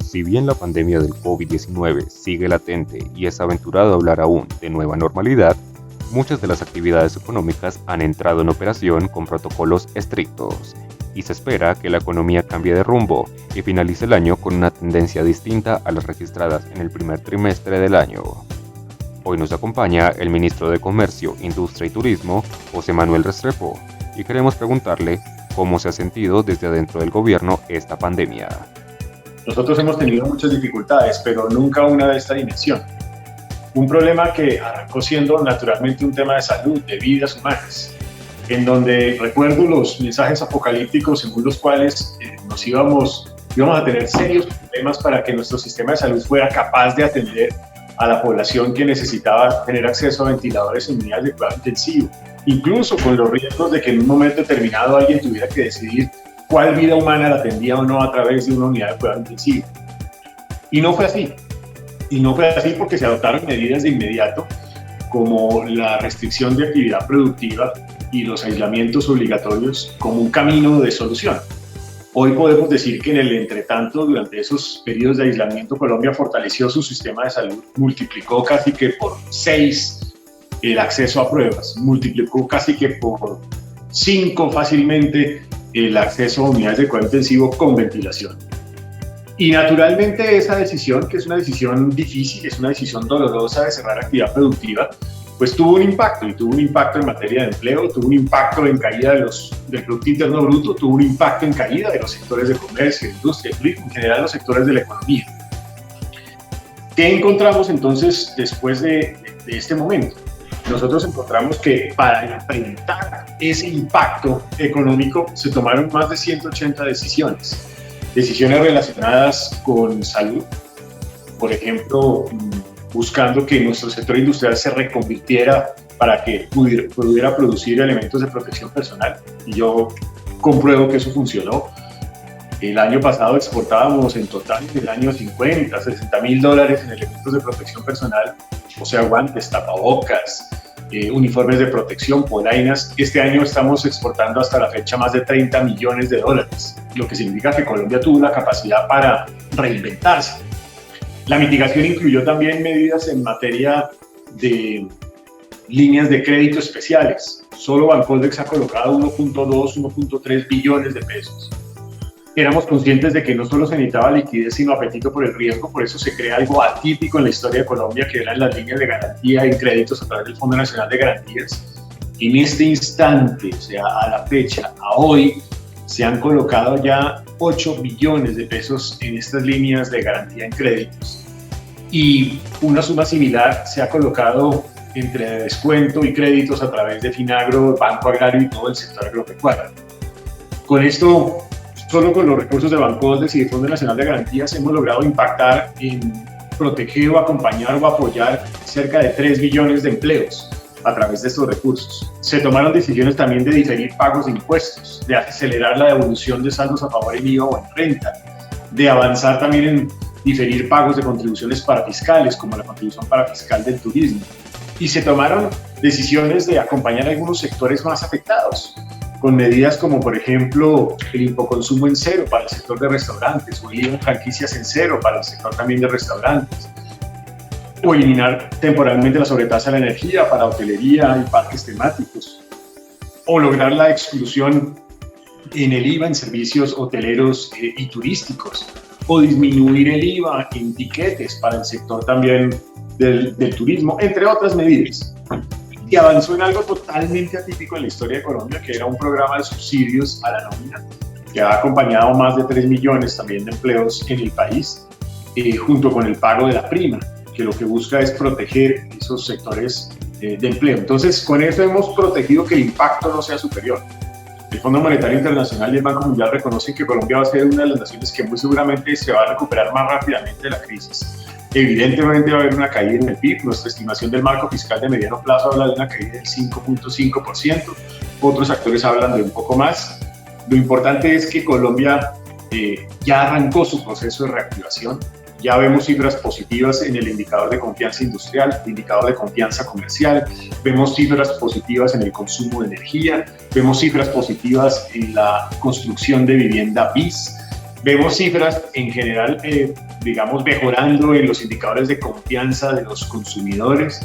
Si bien la pandemia del COVID-19 sigue latente y es aventurado hablar aún de nueva normalidad, muchas de las actividades económicas han entrado en operación con protocolos estrictos, y se espera que la economía cambie de rumbo y finalice el año con una tendencia distinta a las registradas en el primer trimestre del año. Hoy nos acompaña el ministro de Comercio, Industria y Turismo, José Manuel Restrepo, y queremos preguntarle cómo se ha sentido desde adentro del gobierno esta pandemia. Nosotros hemos tenido muchas dificultades, pero nunca una de esta dimensión. Un problema que arrancó siendo naturalmente un tema de salud, de vidas humanas, en donde recuerdo los mensajes apocalípticos según los cuales íbamos a tener serios problemas para que nuestro sistema de salud fuera capaz de atender a la población que necesitaba tener acceso a ventiladores en unidades de cuidado intensivo, incluso con los riesgos de que en un momento determinado alguien tuviera que decidir cuál vida humana la atendía o no a través de una unidad de cuidado intensivo. Y no fue así. Y no fue así porque se adoptaron medidas de inmediato, como la restricción de actividad productiva y los aislamientos obligatorios como un camino de solución. Hoy podemos decir que en el entretanto, durante esos periodos de aislamiento, Colombia fortaleció su sistema de salud, multiplicó casi que por 6 el acceso a pruebas, multiplicó casi que por 5 fácilmente el acceso a unidades de cuidado intensivo con ventilación. Y naturalmente esa decisión, que es una decisión difícil, es una decisión dolorosa de cerrar actividad productiva, pues tuvo un impacto, y tuvo un impacto en materia de empleo, tuvo un impacto en caída del Producto Interno Bruto, tuvo un impacto en caída de los sectores de comercio, de industria, en general los sectores de la economía. ¿Qué encontramos entonces después de este momento? Nosotros encontramos que para enfrentar ese impacto económico se tomaron más de 180 decisiones. Decisiones relacionadas con salud, por ejemplo, buscando que nuestro sector industrial se reconvirtiera para que pudiera producir elementos de protección personal, y yo compruebo que eso funcionó. El año pasado exportábamos en total en el año $50,000-$60,000 en elementos de protección personal, o sea, guantes, tapabocas, uniformes de protección, polainas. Este año estamos exportando hasta la fecha más de $30 millones, lo que significa que Colombia tuvo la capacidad para reinventarse. La mitigación incluyó también medidas en materia de líneas de crédito especiales. Solo Bancoldex ha colocado 1.2-1.3 billones de pesos. Éramos conscientes de que no solo se necesitaba liquidez, sino apetito por el riesgo. Por eso se crea algo atípico en la historia de Colombia, que eran las líneas de garantía y créditos a través del Fondo Nacional de Garantías. En este instante, o sea, a la fecha, a hoy, se han colocado ya 8 billones de pesos en estas líneas de garantía en créditos. Y una suma similar se ha colocado entre descuento y créditos a través de Finagro, Banco Agrario y todo el sector agropecuario. Con esto, solo con los recursos de Bancoldex y del Fondo Nacional de Garantías hemos logrado impactar en proteger o acompañar o apoyar cerca de 3 billones de empleos a través de estos recursos. Se tomaron decisiones también de diferir pagos de impuestos, de acelerar la devolución de saldos a favor en IVA o en renta, de avanzar también en diferir pagos de contribuciones parafiscales, como la contribución parafiscal del turismo. Y se tomaron decisiones de acompañar a algunos sectores más afectados, con medidas como, por ejemplo, el impoconsumo en cero para el sector de restaurantes, o el IVA en franquicias en cero para el sector también de restaurantes, o eliminar temporalmente la sobretasa de la energía para hotelería y parques temáticos, o lograr la exclusión en el IVA en servicios hoteleros y turísticos, o disminuir el IVA en tiquetes para el sector también del turismo, entre otras medidas. Y avanzó en algo totalmente atípico en la historia de Colombia, que era un programa de subsidios a la nómina, que ha acompañado más de 3 millones también de empleos en el país, junto con el pago de la prima, que lo que busca es proteger esos sectores de empleo. Entonces, con eso hemos protegido que el impacto no sea superior. El Fondo Monetario Internacional y el Banco Mundial reconocen que Colombia va a ser una de las naciones que muy seguramente se va a recuperar más rápidamente de la crisis. Evidentemente va a haber una caída en el PIB. Nuestra estimación del marco fiscal de mediano plazo habla de una caída del 5.5%. Otros actores hablan de un poco más. Lo importante es que Colombia ya arrancó su proceso de reactivación. Ya vemos cifras positivas en el indicador de confianza industrial, el indicador de confianza comercial, vemos cifras positivas en el consumo de energía, vemos cifras positivas en la construcción de vivienda BIS, Vemos cifras en general, digamos, mejorando en los indicadores de confianza de los consumidores.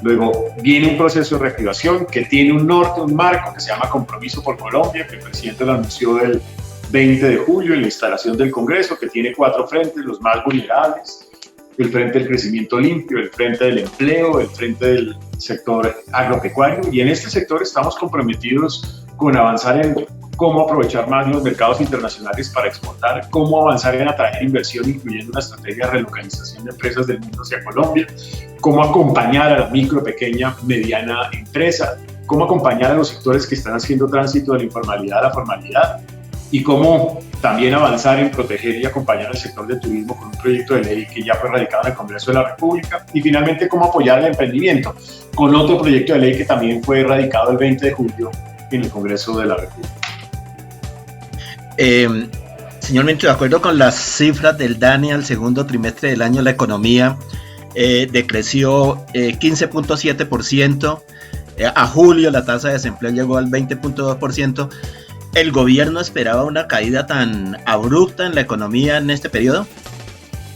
Luego viene un proceso de reactivación que tiene un norte, un marco que se llama Compromiso por Colombia, que el presidente lo anunció el 20 de julio en la instalación del Congreso, que tiene 4 frentes, los más vulnerables: el frente del crecimiento limpio, el frente del empleo, el frente del sector agropecuario. Y en este sector estamos comprometidos con avanzar en cómo aprovechar más los mercados internacionales para exportar, cómo avanzar en atraer inversión, incluyendo una estrategia de relocalización de empresas del mundo hacia Colombia, cómo acompañar a la micro, pequeña, mediana empresa, cómo acompañar a los sectores que están haciendo tránsito de la informalidad a la formalidad, y cómo también avanzar en proteger y acompañar al sector del turismo con un proyecto de ley que ya fue radicado en el Congreso de la República, y finalmente cómo apoyar el emprendimiento con otro proyecto de ley que también fue radicado el 20 de julio en el Congreso de la República. Señor ministro, de acuerdo con las cifras del DANE al segundo trimestre del año, la economía decreció 15.7%, a julio la tasa de desempleo llegó al 20.2%. ¿El gobierno esperaba una caída tan abrupta en la economía en este periodo?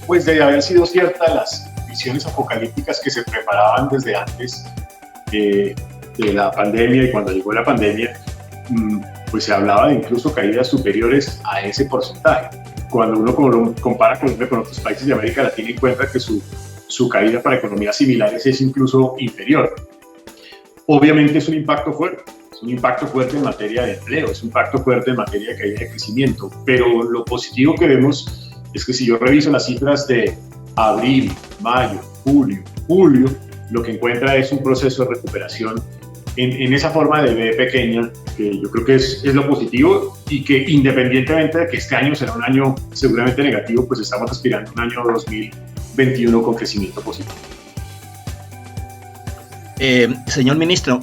Pues debe haber sido ciertas las visiones apocalípticas que se preparaban desde antes de la pandemia, y cuando llegó la pandemia, pues se hablaba de incluso caídas superiores a ese porcentaje. Cuando uno compara Colombia con otros países de América Latina, encuentra que su caída para economías similares es incluso inferior. Obviamente es un impacto fuerte en materia de empleo, es un impacto fuerte en materia de caída de crecimiento, pero lo positivo que vemos es que si yo reviso las cifras de abril, mayo, julio, lo que encuentra es un proceso de recuperación en esa forma de B pequeña, que yo creo que es lo positivo, y que independientemente de que este año será un año seguramente negativo, pues estamos aspirando a un año 2021 con crecimiento positivo. Señor ministro,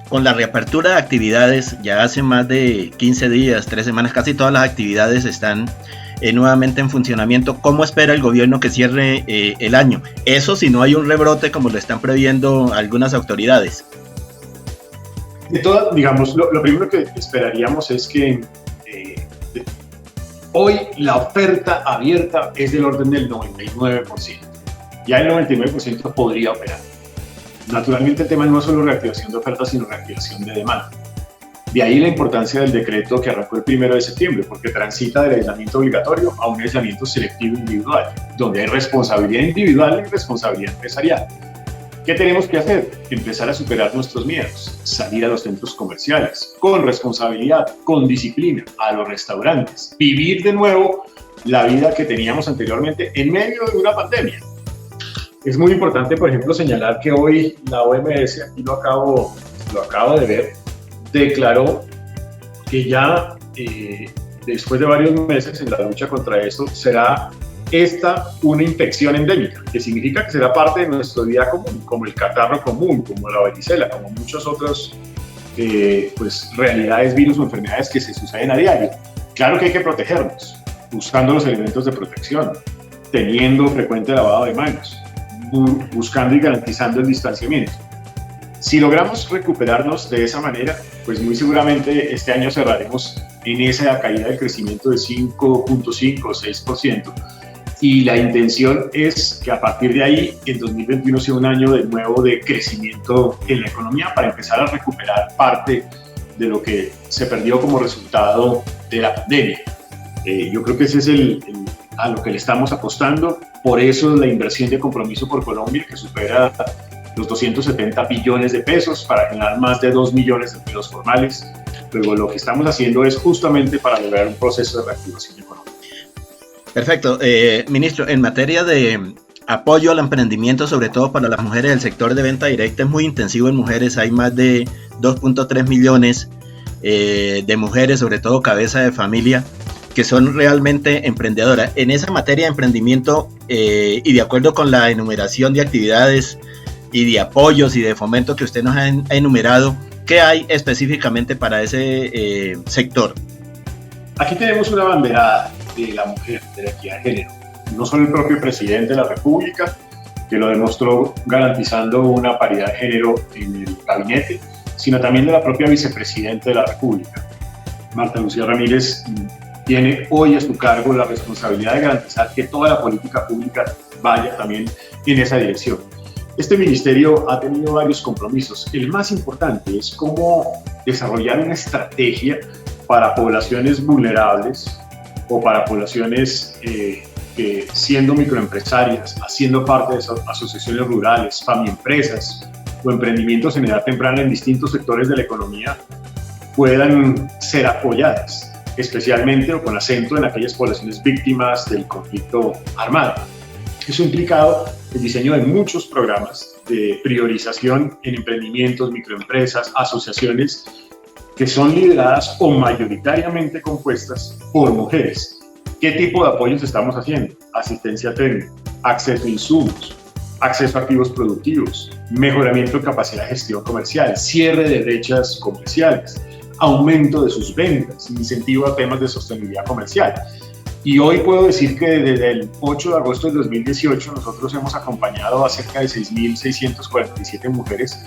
con la reapertura de actividades, ya hace más de 15 días, 3 semanas, casi todas las actividades están nuevamente en funcionamiento. ¿Cómo espera el gobierno que cierre el año? Eso si no hay un rebrote como lo están previendo algunas autoridades. Digamos, lo primero que esperaríamos es que hoy la oferta abierta es del orden del 99%. Ya el 99% podría operar. Naturalmente el tema no es solo reactivación de oferta, sino reactivación de demanda. De ahí la importancia del decreto que arrancó el 1 de septiembre, porque transita del aislamiento obligatorio a un aislamiento selectivo individual, donde hay responsabilidad individual y responsabilidad empresarial. ¿Qué tenemos que hacer? Empezar a superar nuestros miedos, salir a los centros comerciales, con responsabilidad, con disciplina, a los restaurantes, vivir de nuevo la vida que teníamos anteriormente en medio de una pandemia. Es muy importante, por ejemplo, señalar que hoy la OMS, aquí lo acabo de ver, declaró que ya después de varios meses en la lucha contra esto, será esta una infección endémica, que significa que será parte de nuestro día común, como el catarro común, como la varicela, como muchos otros pues, realidades, virus o enfermedades que se suceden a diario. Claro que hay que protegernos, buscando los elementos de protección, teniendo frecuente lavado de manos, buscando y garantizando el distanciamiento. Si logramos recuperarnos de esa manera, pues muy seguramente este año cerraremos en esa caída del crecimiento de 5.5 o 6%. Y la intención es que a partir de ahí, el 2021 sea un año de nuevo de crecimiento en la economía para empezar a recuperar parte de lo que se perdió como resultado de la pandemia. Yo creo que ese es a lo que le estamos apostando. Por eso la inversión de Compromiso por Colombia, que supera los 270 billones de pesos para generar más de 2 millones de empleos formales. Luego lo que estamos haciendo es justamente para lograr un proceso de reactivación económica. Perfecto. Ministro, en materia de apoyo al emprendimiento, sobre todo para las mujeres, el sector de venta directa es muy intensivo en mujeres. Hay más de 2.3 millones de mujeres, sobre todo cabeza de familia, que son realmente emprendedoras. En esa materia de emprendimiento y de acuerdo con la enumeración de actividades y de apoyos y de fomento que usted nos ha enumerado, ¿qué hay específicamente para ese sector? Aquí tenemos una banderada de la mujer, de la equidad de género. No solo el propio presidente de la República, que lo demostró garantizando una paridad de género en el gabinete, sino también de la propia vicepresidenta de la República, Marta Lucía Ramírez, tiene hoy a su cargo la responsabilidad de garantizar que toda la política pública vaya también en esa dirección. Este ministerio ha tenido varios compromisos. El más importante es cómo desarrollar una estrategia para poblaciones vulnerables o para poblaciones que siendo microempresarias, haciendo parte de esas asociaciones rurales, familiempresas o emprendimientos en edad temprana en distintos sectores de la economía, puedan ser apoyadas, especialmente o con acento en aquellas poblaciones víctimas del conflicto armado. Eso ha implicado el diseño de muchos programas de priorización en emprendimientos, microempresas, asociaciones que son lideradas o mayoritariamente compuestas por mujeres. ¿Qué tipo de apoyos estamos haciendo? Asistencia técnica, acceso a insumos, acceso a activos productivos, mejoramiento de capacidad de gestión comercial, cierre de brechas comerciales, aumento de sus ventas, incentivo a temas de sostenibilidad comercial. Y hoy puedo decir que desde el 8 de agosto del 2018 nosotros hemos acompañado a cerca de 6.647 mujeres,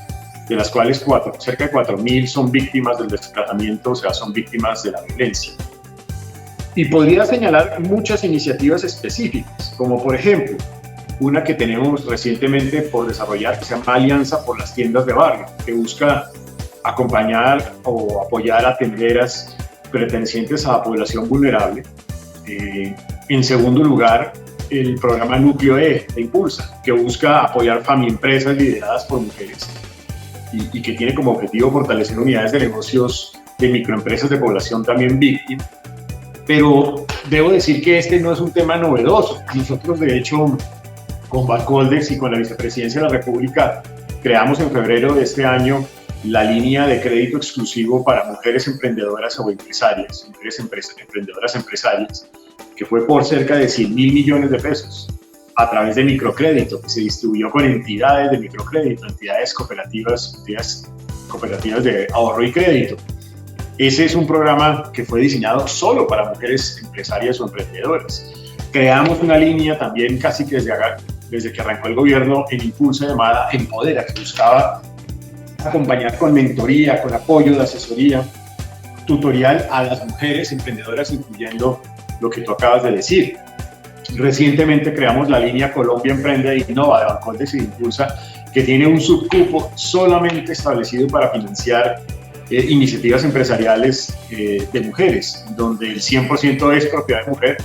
de las cuales cerca de 4.000 son víctimas del desplazamiento, o sea, son víctimas de la violencia. Y podría señalar muchas iniciativas específicas, como por ejemplo, una que tenemos recientemente por desarrollar, que se llama Alianza por las Tiendas de Barrio, que busca acompañar o apoyar a tenderas pertenecientes a la población vulnerable. En segundo lugar, el programa Núcleo E de Impulsa, que busca apoyar familiempresas lideradas por mujeres y que tiene como objetivo fortalecer unidades de negocios de microempresas de población también víctima. Pero debo decir que este no es un tema novedoso. Nosotros, de hecho, con Bancoldex y con la Vicepresidencia de la República, creamos en febrero de este año la línea de crédito exclusivo para mujeres emprendedoras o empresarias, emprendedoras empresarias, que fue por cerca de 100.000 millones de pesos a través de microcrédito, que se distribuyó con entidades de microcrédito, entidades cooperativas de ahorro y crédito. Ese es un programa que fue diseñado solo para mujeres empresarias o emprendedoras. Creamos una línea también casi que desde que arrancó el gobierno en Impulsa llamada Empodera, que buscaba acompañar con mentoría, con apoyo de asesoría tutorial a las mujeres emprendedoras, incluyendo lo que tú acabas de decir. Recientemente creamos la línea Colombia Emprende e Innova de Bancoldex y Impulsa, que tiene un subcupo solamente establecido para financiar iniciativas empresariales de mujeres, donde el 100% es propiedad de mujer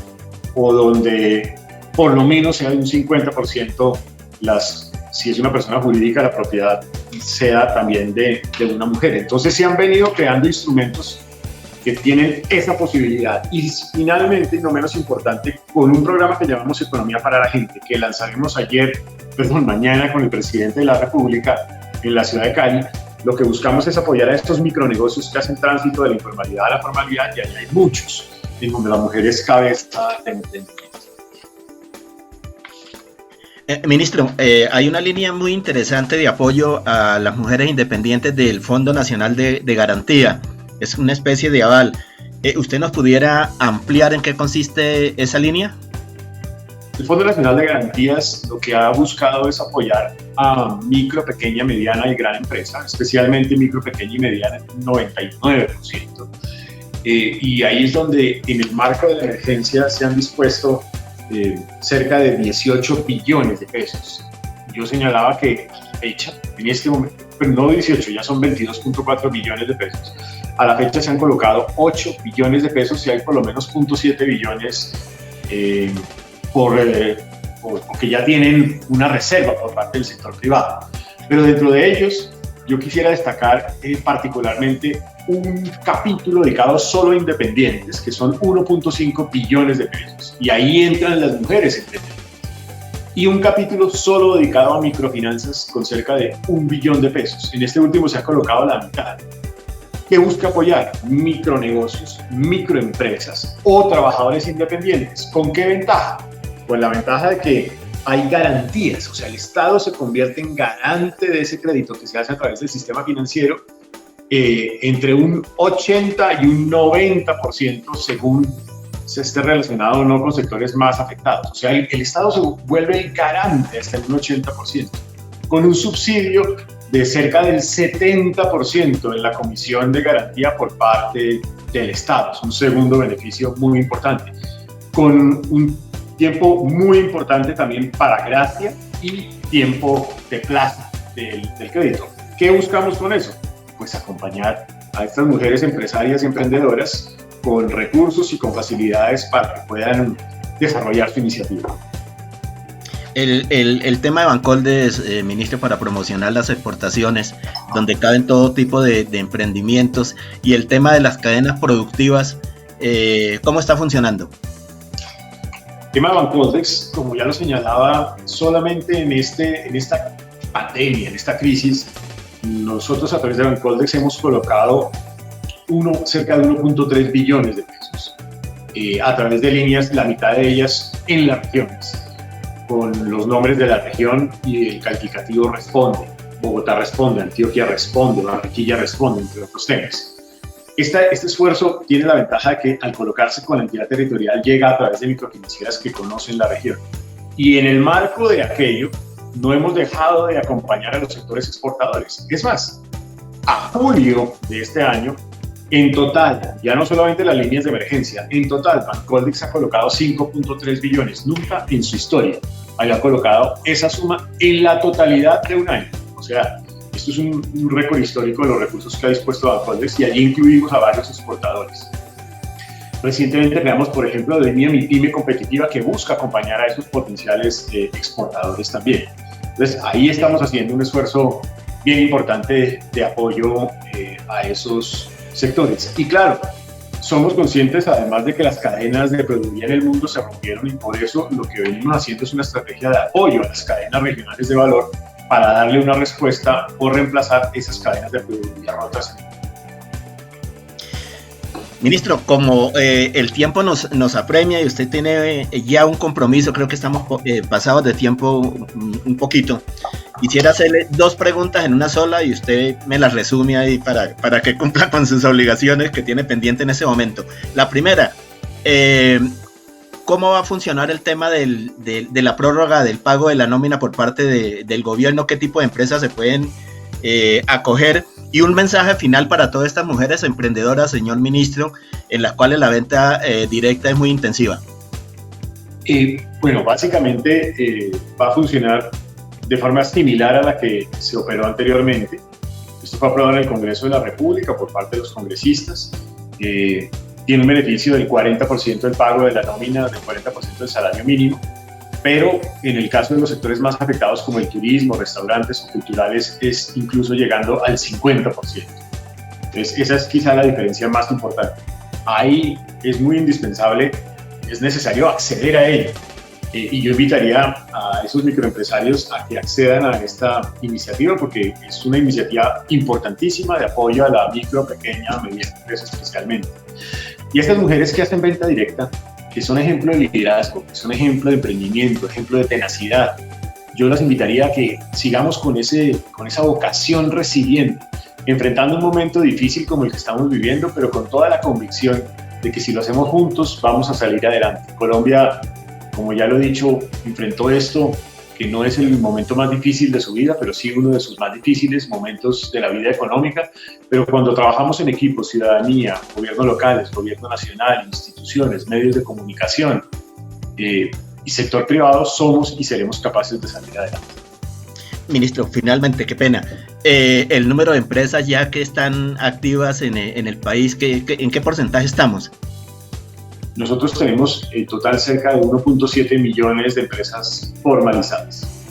o donde por lo menos sea de un 50% si es una persona jurídica, la propiedad sea también de una mujer. Entonces se han venido creando instrumentos que tienen esa posibilidad. Y finalmente, y no menos importante, con un programa que llamamos Economía para la Gente, que lanzaremos mañana con el presidente de la República en la ciudad de Cali, lo que buscamos es apoyar a estos micronegocios que hacen tránsito de la informalidad a la formalidad, y ahí hay muchos, en donde la mujer es cabeza de emprendimiento. Ministro, hay una línea muy interesante de apoyo a las mujeres independientes del Fondo Nacional de Garantía. Es una especie de aval. ¿Usted nos pudiera ampliar en qué consiste esa línea? El Fondo Nacional de Garantías lo que ha buscado es apoyar a micro, pequeña, mediana y gran empresa, especialmente micro, pequeña y mediana, 99%. Y ahí es donde en el marco de la emergencia se han dispuesto cerca de 18 billones de pesos. Yo señalaba que en este momento, pero no 18, ya son 22.4 billones de pesos. A la fecha se han colocado 8 billones de pesos y hay por lo menos 0.7 billones porque ya tienen una reserva por parte del sector privado. Pero dentro de ellos, yo quisiera destacar particularmente un capítulo dedicado solo a independientes, que son 1.5 billones de pesos. Y ahí entran las mujeres independientes. Y un capítulo solo dedicado a microfinanzas con cerca de 1 billón de pesos. En este último se ha colocado la mitad, que busca apoyar micronegocios, microempresas o trabajadores independientes. ¿Con qué ventaja? Pues la ventaja de que hay garantías, o sea, el Estado se convierte en garante de ese crédito que se hace a través del sistema financiero entre un 80 y un 90% según se esté relacionado o no con sectores más afectados. O sea, el Estado se vuelve el garante hasta un 80%, con un subsidio de cerca del 70% en la comisión de garantía por parte del Estado. Es un segundo beneficio muy importante, con un tiempo muy importante también para gracia y tiempo de plazo del crédito. ¿Qué buscamos con eso? Pues acompañar a estas mujeres empresarias y emprendedoras con recursos y con facilidades para que puedan desarrollar su iniciativa. El tema de Bancoldes, ministro, para promocionar las exportaciones, donde caben todo tipo de emprendimientos, y el tema de las cadenas productivas, ¿cómo está funcionando? El tema de Bancoldes, como ya lo señalaba, solamente en esta pandemia, en esta crisis, nosotros a través de Bancoldes hemos colocado cerca de 1.3 billones de pesos a través de líneas, la mitad de ellas en las regiones, con los nombres de la región y el calificativo responde. Bogotá responde, Antioquia responde, Barranquilla responde, entre otros temas. Este esfuerzo tiene la ventaja de que al colocarse con la entidad territorial llega a través de microfinancieras que conocen la región. Y en el marco de aquello, no hemos dejado de acompañar a los sectores exportadores. Es más, a julio de este año, en total, ya no solamente las líneas de emergencia, en total, Bancoldex ha colocado 5.3 billones. Nunca en su historia había colocado esa suma en la totalidad de un año. O sea, esto es un récord histórico de los recursos que ha dispuesto Bancoldex, y allí incluimos a varios exportadores. Recientemente creamos, por ejemplo, la línea Mi Pyme Competitiva, que busca acompañar a esos potenciales exportadores también. Entonces, ahí estamos haciendo un esfuerzo bien importante de apoyo a esos sectores. Y claro, somos conscientes además de que las cadenas de proveeduría en el mundo se rompieron, y por eso lo que venimos haciendo es una estrategia de apoyo a las cadenas regionales de valor para darle una respuesta o reemplazar esas cadenas de proveeduría rotas. Ministro, como el tiempo nos apremia y usted tiene ya un compromiso, creo que estamos pasados de tiempo un poquito, quisiera hacerle dos preguntas en una sola y usted me las resume ahí para que cumpla con sus obligaciones que tiene pendiente en ese momento. La primera, ¿cómo va a funcionar el tema de la prórroga del pago de la nómina por parte del gobierno? ¿Qué tipo de empresas se pueden acoger? Y un mensaje final para todas estas mujeres emprendedoras, señor ministro, en las cuales la venta directa es muy intensiva. Bueno, básicamente va a funcionar de forma similar a la que se operó anteriormente. Esto fue aprobado en el Congreso de la República por parte de los congresistas. Tiene un beneficio del 40% del pago de la nómina, del 40% del salario mínimo, pero en el caso de los sectores más afectados como el turismo, restaurantes o culturales, es incluso llegando al 50%. Entonces, esa es quizá la diferencia más importante. Ahí es muy indispensable, es necesario acceder a ello. Y yo invitaría a esos microempresarios a que accedan a esta iniciativa, porque es una iniciativa importantísima de apoyo a la micro, pequeña, mediana empresa especialmente. Y estas mujeres que hacen venta directa, que son ejemplo de liderazgo, que son ejemplo de emprendimiento, ejemplo de tenacidad, yo las invitaría a que sigamos con esa vocación resiliente, enfrentando un momento difícil como el que estamos viviendo, pero con toda la convicción de que si lo hacemos juntos vamos a salir adelante. Colombia, como ya lo he dicho, enfrentó esto, que no es el momento más difícil de su vida, pero sí uno de sus más difíciles momentos de la vida económica. Pero cuando trabajamos en equipo, ciudadanía, gobiernos locales, gobierno nacional, instituciones, medios de comunicación y sector privado, somos y seremos capaces de salir adelante. Ministro, finalmente, qué pena, el número de empresas ya que están activas en el país, ¿en qué porcentaje estamos? Nosotros tenemos en total cerca de 1.7 millones de empresas formalizadas.